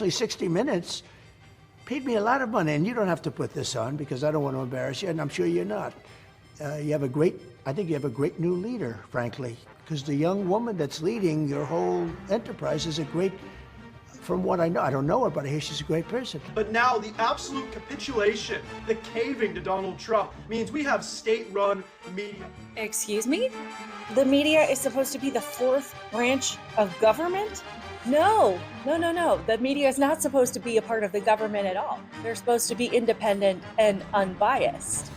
actually 60 Minutes paid me a lot of money, and you don't have to put this on because I don't want to embarrass you, and I'm sure you're not. I think you have a great new leader, frankly, because the young woman that's leading your whole enterprise is a great, from what I know, I don't know her, but I hear she's a great person. But now the absolute capitulation, the caving to Donald Trump, means we have state-run media. Excuse me? The media is supposed to be the fourth branch of government? No. The media is not supposed to be a part of the government at all. They're supposed to be independent and unbiased.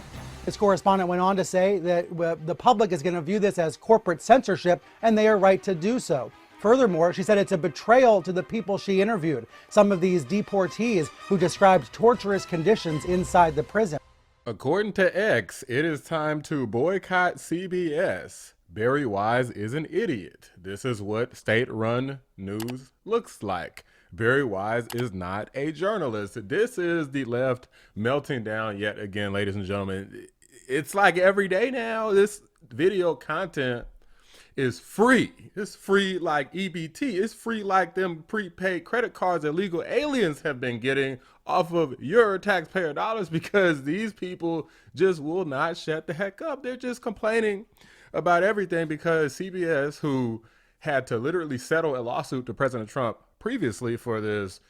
This correspondent went on to say that the public is going to view this as corporate censorship, and they are right to do so. Furthermore, she said it's a betrayal to the people she interviewed, some of these deportees who described torturous conditions inside the prison. According to X, it is time to boycott CBS. Barry Wise is an idiot. This is what state-run news looks like. Barry Wise is not a journalist. This is the left melting down yet again, ladies and gentlemen. It's like every day now, this video content is free. It's free like EBT. It's free like them prepaid credit cards that illegal aliens have been getting off of your taxpayer dollars, because these people just will not shut the heck up. They're just complaining about everything because CBS, who had to literally settle a lawsuit to President Trump previously for this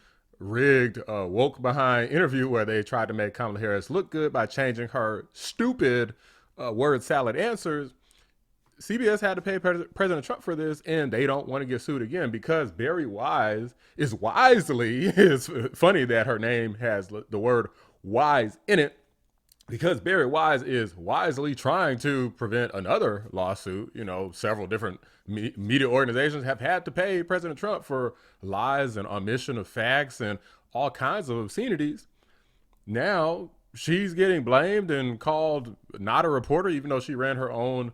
rigged, woke behind interview where they tried to make Kamala Harris look good by changing her stupid word salad answers. CBS had to pay President Trump for this, and they don't want to get sued again because Barry Wise is wisely, it's funny that her name has the word wise in it, because Barry Wise is wisely trying to prevent another lawsuit. You know, several different media organizations have had to pay President Trump for lies and omission of facts and all kinds of obscenities. Now she's getting blamed and called not a reporter, even though she ran her own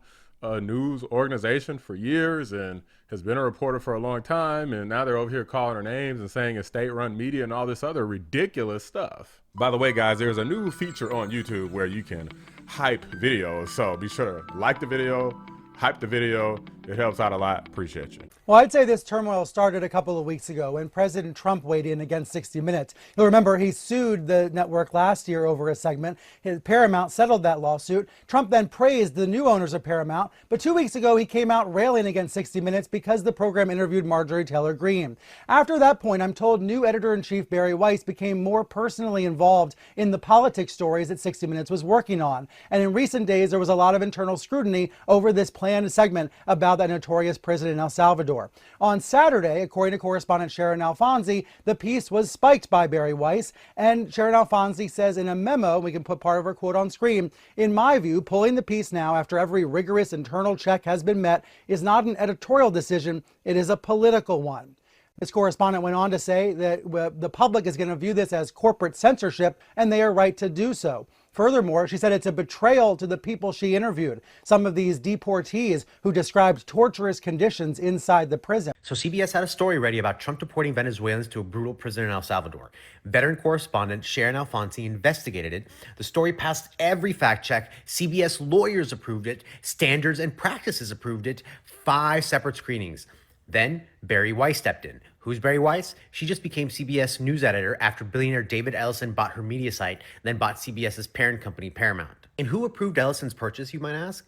news organization for years and has been a reporter for a long time. And now they're over here calling her names and saying it's state-run media and all this other ridiculous stuff. By the way, guys, there's a new feature on YouTube where you can hype videos. So be sure to like the video, hype the video. It helps out a lot. Appreciate you. Well, I'd say this turmoil started a couple of weeks ago when President Trump weighed in against 60 Minutes. You'll remember he sued the network last year over a segment. Paramount settled that lawsuit. Trump then praised the new owners of Paramount. But 2 weeks ago, he came out railing against 60 Minutes because the program interviewed Marjorie Taylor Greene. After that point, I'm told new editor-in-chief Barry Weiss became more personally involved in the politics stories that 60 Minutes was working on. And in recent days, there was a lot of internal scrutiny over this planned segment about that notorious prison in El Salvador. On Saturday, according to correspondent Sharon Alfonsi, the piece was spiked by Barry Weiss, and Sharon Alfonsi says in a memo, we can put part of her quote on screen, "In my view, pulling the piece now after every rigorous internal check has been met is not an editorial decision, it is a political one." This correspondent went on to say that the public is going to view this as corporate censorship, and they are right to do so. Furthermore, she said it's a betrayal to the people she interviewed, some of these deportees who described torturous conditions inside the prison. So CBS had a story ready about Trump deporting Venezuelans to a brutal prison in El Salvador. Veteran correspondent Sharon Alfonsi investigated it. The story passed every fact check. CBS lawyers approved it. Standards and practices approved it. 5 separate screenings. Then Barry Weiss stepped in. Who's Barry Weiss? She just became CBS news editor after billionaire David Ellison bought her media site, then bought CBS's parent company, Paramount. And who approved Ellison's purchase, you might ask?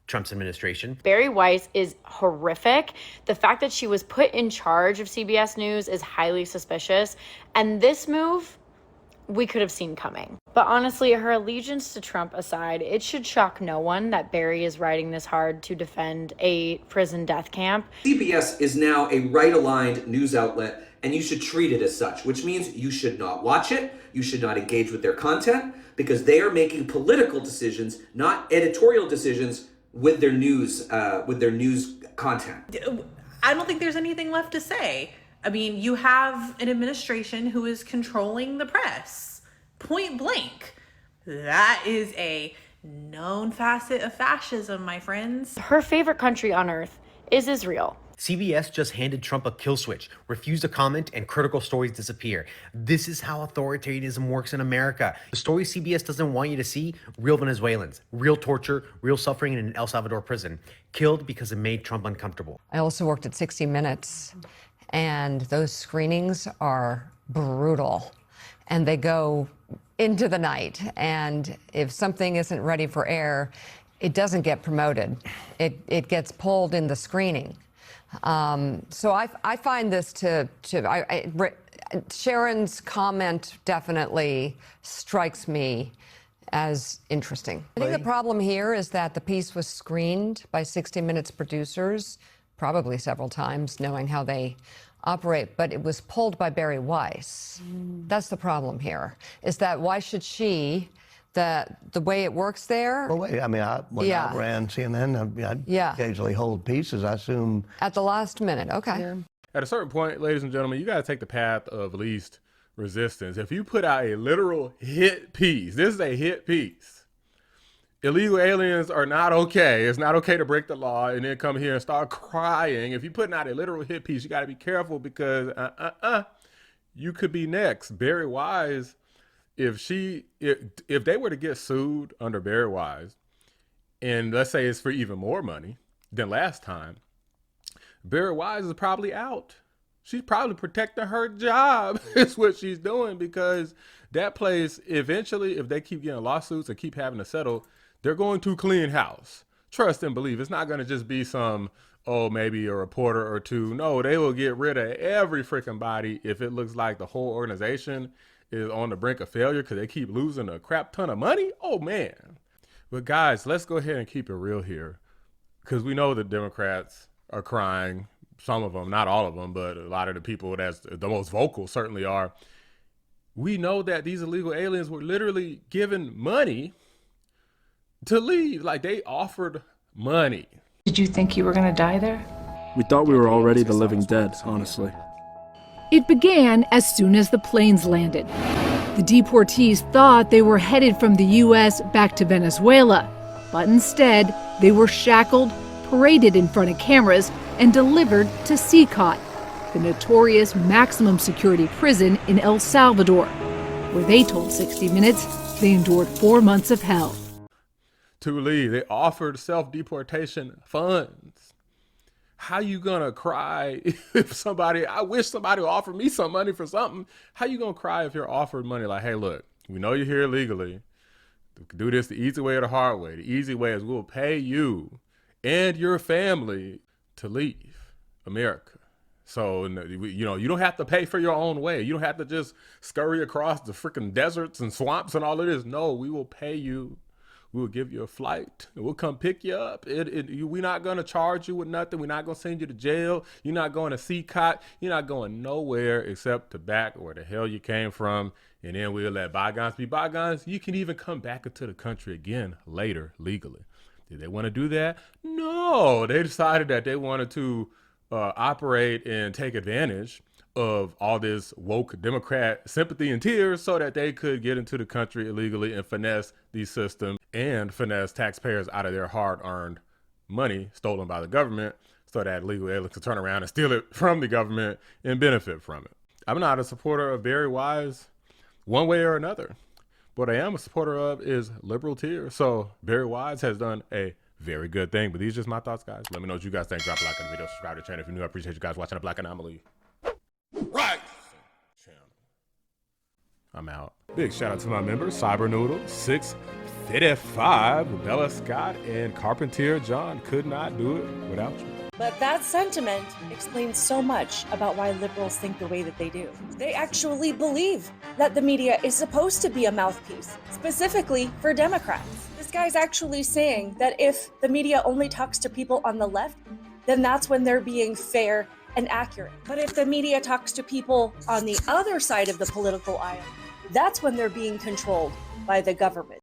Trump's administration. Barry Weiss is horrific. The fact that she was put in charge of CBS News is highly suspicious. And this move, we could have seen coming. But honestly, her allegiance to Trump aside, it should shock no one that Barry is riding this hard to defend a prison death camp. CBS is now a right-aligned news outlet, and you should treat it as such, which means you should not watch it, you should not engage with their content, because they are making political decisions, not editorial decisions, with their news content. I don't think there's anything left to say. I mean, you have an administration who is controlling the press, point blank. That is a known facet of fascism, my friends. Her favorite country on earth is Israel. CBS just handed Trump a kill switch, refused a comment, and critical stories disappear. This is how authoritarianism works in America. The stories CBS doesn't want you to see: real Venezuelans, real torture, real suffering in an El Salvador prison, killed because it made Trump uncomfortable. I also worked at 60 Minutes, and those screenings are brutal, and they go into the night. And if something isn't ready for air, it doesn't get promoted. It gets pulled in the screening. So I find this Sharon's comment definitely strikes me as interesting. I think the problem here is that the piece was screened by 60 Minutes producers, probably several times, knowing how they operate, but it was pulled by Bari Weiss. That's the problem here, is that why should she, the way it works there? Well, wait, I mean, when I ran CNN, I'd occasionally hold pieces, I assume. At the last minute, okay. At a certain point, ladies and gentlemen, you got to take the path of least resistance. If you put out a literal hit piece, this is a hit piece. Illegal aliens are not okay. It's not okay to break the law and then come here and start crying. If you're putting out a literal hit piece, you got to be careful because you could be next. Bari Weiss, if they were to get sued under Bari Weiss, and let's say it's for even more money than last time, Bari Weiss is probably out. She's probably protecting her job is what she's doing, because that place eventually, if they keep getting lawsuits and keep having to settle, they're going to clean house. Trust and believe. It's not going to just be some, maybe a reporter or two. No, they will get rid of every freaking body if it looks like the whole organization is on the brink of failure because they keep losing a crap ton of money. Oh, man. But guys, let's go ahead and keep it real here, because we know the Democrats are crying. Some of them, not all of them, but a lot of the people that's the most vocal certainly are. We know that these illegal aliens were literally given money to leave. Like, they offered money. Did you think you were going to die there? We thought we were already the living dead, honestly. It began as soon as the planes landed. The deportees thought they were headed from the U.S. back to Venezuela, but instead they were shackled, paraded in front of cameras, and delivered to CCOT, the notorious maximum security prison in El Salvador, where they told 60 Minutes they endured 4 months of hell. To leave, they offered self-deportation funds. How you gonna cry if I wish somebody would offer me some money for something. How you gonna cry if you're offered money? Like, hey, look, we know you're here illegally. Do this the easy way or the hard way. The easy way is we'll pay you and your family to leave America. So, you don't have to pay for your own way. You don't have to just scurry across the freaking deserts and swamps and all of this. No, we will pay you. We will give you a flight. We'll come pick you up. We're not going to charge you with nothing. We're not going to send you to jail. You're not going to CCOT. You're not going nowhere except to back where the hell you came from. And then we'll let bygones be bygones. You can even come back into the country again later legally. Did they want to do that? No, they decided that they wanted to operate and take advantage of all this woke Democrat sympathy and tears so that they could get into the country illegally and finesse these systems and finesse taxpayers out of their hard-earned money stolen by the government so that illegal aliens could turn around and steal it from the government and benefit from it. I'm not a supporter of Bari Weiss one way or another. What I am a supporter of is liberal tears. So Bari Weiss has done a very good thing. But these are just my thoughts, guys. Let me know what you guys think. Drop a like on the video. Subscribe to the channel if you're new. I appreciate you guys watching the Black Anomaly. Right. Channel. I'm out. Big shout out to my members, Cybernoodle, 655, Bella Scott, and Carpentier John. Could not do it without you. But that sentiment explains so much about why liberals think the way that they do. They actually believe that the media is supposed to be a mouthpiece, specifically for Democrats. This guy's actually saying that if the media only talks to people on the left, then that's when they're being fair and accurate. But if the media talks to people on the other side of the political aisle, that's when they're being controlled by the government.